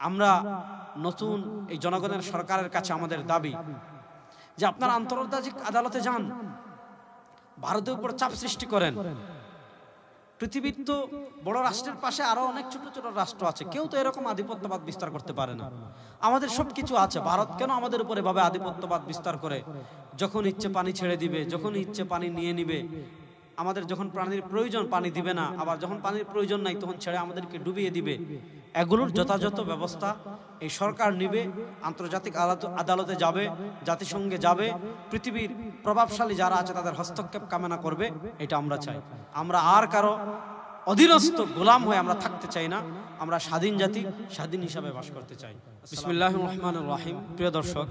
আমরা নতুন এই জনগণের সরকারের কাছে আমাদের দাবি যে আপনারা আন্তর্জাতিক আদালতে যান, ভারতের উপর চাপ সৃষ্টি করেন। পৃথিবীর তো বড় রাষ্ট্রের পাশে আরো অনেক ছোট ছোট রাষ্ট্র আছে, কেউ তো এরকম আধিপত্যবাদ বিস্তার করতে পারে না। আমাদের সবকিছু আছে, ভারত কেন আমাদের উপর এভাবে আধিপত্যবাদ বিস্তার করে? যখন ইচ্ছে পানি ছেড়ে দিবে, যখন ইচ্ছে পানি নিয়ে নিবে। আমাদের যখন পানির প্রয়োজন পানি দিবে না, আবার যখন পানির প্রয়োজন নাই তখন ছেড়ে আমাদেরকে ডুবিয়ে দিবে। এগুলোর যথাযথ ব্যবস্থা এই সরকার নিবে, আন্তর্জাতিক আদালতে যাবে, জাতিসংঘে যাবে, পৃথিবীর প্রভাবশালী যারা আছে তাদের হস্তক্ষেপ কামনা করবে। এটা আমরা চাই। আমরা আর কারো অধীনস্থ গোলাম হয়ে আমরা থাকতে চাই না। আমরা স্বাধীন জাতি, স্বাধীন হিসাবে বাস করতে চাই। বিসমিল্লাহির রহমানির রহিম। প্রিয় দর্শক,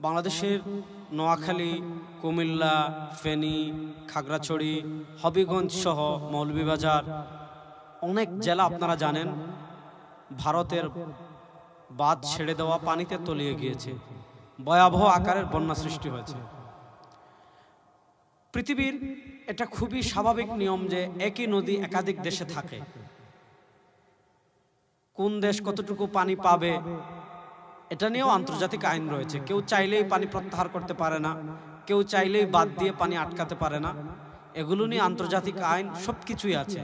বাংলাদেশের নোয়াখালী, কুমিল্লা, ফেনী, খাগড়াছড়ি, হবিগঞ্জ সহ মৌলভীবাজার অনেক জেলা আপনারা জানেন ভারতের বাঁধ ছেড়ে দেওয়া পানিতে তলিয়ে গিয়েছে। ভয়াবহ আকারের বন্যা সৃষ্টি হয়েছে। পৃথিবীর এটা খুবই স্বাভাবিক নিয়ম যে একই নদী একাধিক দেশে থাকে। কোন দেশ কতটুকু পানি পাবে এটা নিয়েও আন্তর্জাতিক আইন রয়েছে। কেউ চাইলেই পানি প্রত্যাহার করতে পারে না, কেউ চাইলেই বাদ দিয়ে পানি আটকাতে পারে না। এগুলো নিয়ে আন্তর্জাতিক আইন সবকিছুই আছে।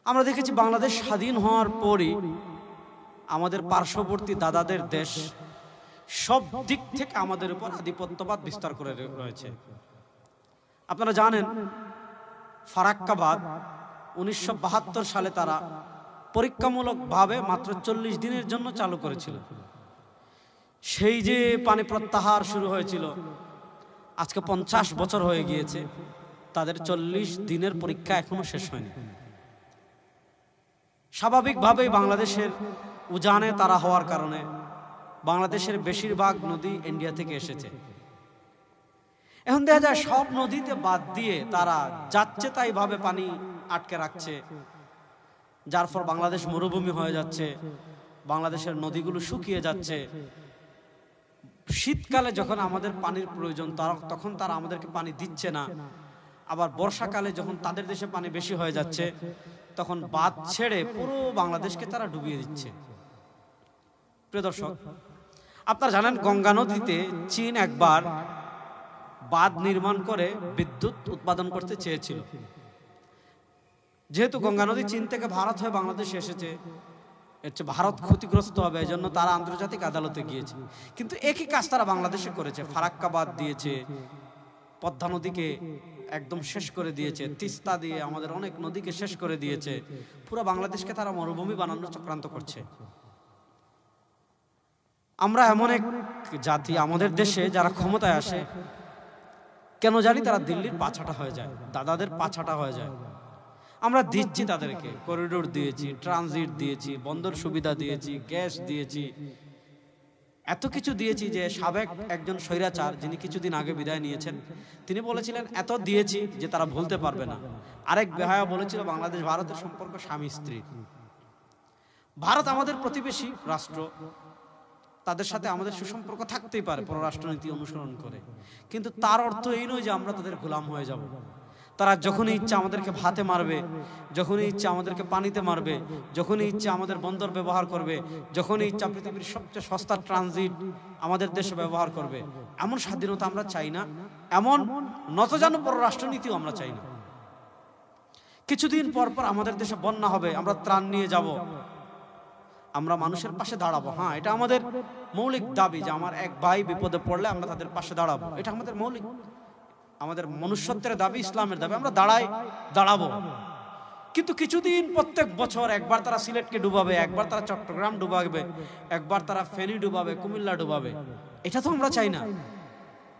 আমরা দেখেছি বাংলাদেশ স্বাধীন হওয়ার পরই আমাদের পার্শ্ববর্তী দাদাদের দেশ সব দিক থেকে আমাদের উপর আধিপত্যবাদ বিস্তার করে রয়েছে। আপনারা জানেন ফারাক্কা বাঁধ 1972 সালে তারা পরীক্ষামূলকভাবে মাত্র 40 দিনের জন্য চালু করেছিল। সেই যে পানি প্রত্যাহার শুরু হয়েছিল, আজকে 50 বছর হয়ে গিয়েছে, তাদের 40 দিনের পরীক্ষা এখনো শেষ হয়নি। স্বাভাবিকভাবেই বাংলাদেশের উজানে তারা হওয়ার কারণে বাংলাদেশের বেশিরভাগ নদী ইন্ডিয়া থেকে এসেছে। এখন দেখা যায় সব নদীতে বাদ দিয়ে তারা যাচ্ছে তাই ভাবে পানি আটকে রাখছে, যার ফলে বাংলাদেশ মরুভূমি হয়ে যাচ্ছে, বাংলাদেশের নদীগুলো শুকিয়ে যাচ্ছে। শীতকালে যখন আমাদের পানির প্রয়োজন তখন তারা আমাদেরকে পানি দিচ্ছে না। আবার বর্ষাকালে যখন তাদের দেশে পানি বেশি হয়ে যাচ্ছে তখন বাঁধ ছেড়ে পুরো বাংলাদেশকে তারা ডুবিয়ে দিচ্ছে। প্রিয় দর্শক, আপনারা জানেন গঙ্গা নদীতে চীন একবার বাঁধ নির্মাণ করে বিদ্যুৎ উৎপাদন করতে চেয়েছিল। যেহেতু গঙ্গা নদী চীন থেকে ভারত হয়ে বাংলাদেশে এসেছে, ভারত ক্ষতিগ্রস্ত হবে, এই জন্য তারা আন্তর্জাতিক আদালতে গিয়েছে। কিন্তু একই কাজ তারা বাংলাদেশে করেছে। ফারাক্কা বাঁধ দিয়েছে, পদ্মা নদীকে একদম শেষ করে দিয়েছে, তিস্তা দিয়ে আমাদের অনেক নদীকে শেষ করে দিয়েছে। পুরো বাংলাদেশকে তারা মরুভূমি বানানোর চক্রান্ত করছে। আমরা এমন এক জাতি, আমাদের দেশে যারা ক্ষমতায় আসে কেন জানি তারা দিল্লির পাছাটা হয়ে যায়, দাদাদের পাছাটা হয়ে যায়। আমরা দিচ্ছি তাদেরকে, করিডোর দিয়েছি, ট্রানজিট দিয়েছি, বন্দর সুবিধা দিয়েছি, গ্যাস দিয়েছি, এত কিছু দিয়েছি যে সাবেক একজন স্বৈরাচার যিনি কিছুদিন আগে বিদায় নিয়েছেন তিনি বলেছিলেন এত দিয়েছি যে তারা ভুলতে পারবে না। আরেক বেহায়া বলেছিল বাংলাদেশ ভারতের সম্পর্ক স্বামী স্ত্রী। ভারত আমাদের প্রতিবেশী রাষ্ট্র, তাদের সাথে আমাদের সুসম্পর্ক থাকতেই পারে পররাষ্ট্রনীতি অনুসরণ করে, কিন্তু তার অর্থ এই নয় যে আমরা তাদের গোলাম হয়ে যাব। তারা যখনই ইচ্ছা আমাদেরকে ভাতে মারবে, যখনই ইচ্ছা আমাদেরকে পানিতে মারবে, যখনই ইচ্ছা আমাদের বন্দর ব্যবহার করবে, যখনই ইচ্ছা পৃথিবীর সবচেয়ে সস্তা ট্রানজিট আমাদের দেশে ব্যবহার করবে। এমন স্বাধীনতা আমরা চাই না, এমন নতজানু পররাষ্ট্রনীতিও আমরা চাই না। কিছুদিন পর পর আমাদের দেশে বন্যা হবে, আমরা ত্রাণ নিয়ে যাব, আমরা মানুষের পাশে দাঁড়াবো। হ্যাঁ, এটা আমাদের মৌলিক দাবি যে আমার এক ভাই বিপদে পড়লে আমরা তাদের পাশে দাঁড়াবো। এটা আমাদের মৌলিক, আমাদের মনুষ্যত্বের দাবি, ইসলামের দাবি, আমরা দাঁড়াবো। কিন্তু কিছুদিন প্রত্যেক বছর একবার তারা সিলেটকে ডুবাবে, একবার তারা চট্টগ্রাম ডুবাবে, একবার তারা ফেনী ডুবাবে, কুমিল্লা ডুবাবে। এটা তো আমরা চাই না।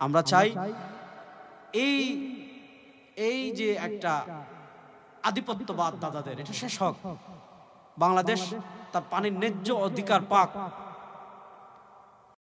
আমরা চাই এই যে একটা আধিপত্যবাদ দাদাদের, এটা শেষ হোক। বাংলাদেশ তার পানির ন্যায্য অধিকার পাক।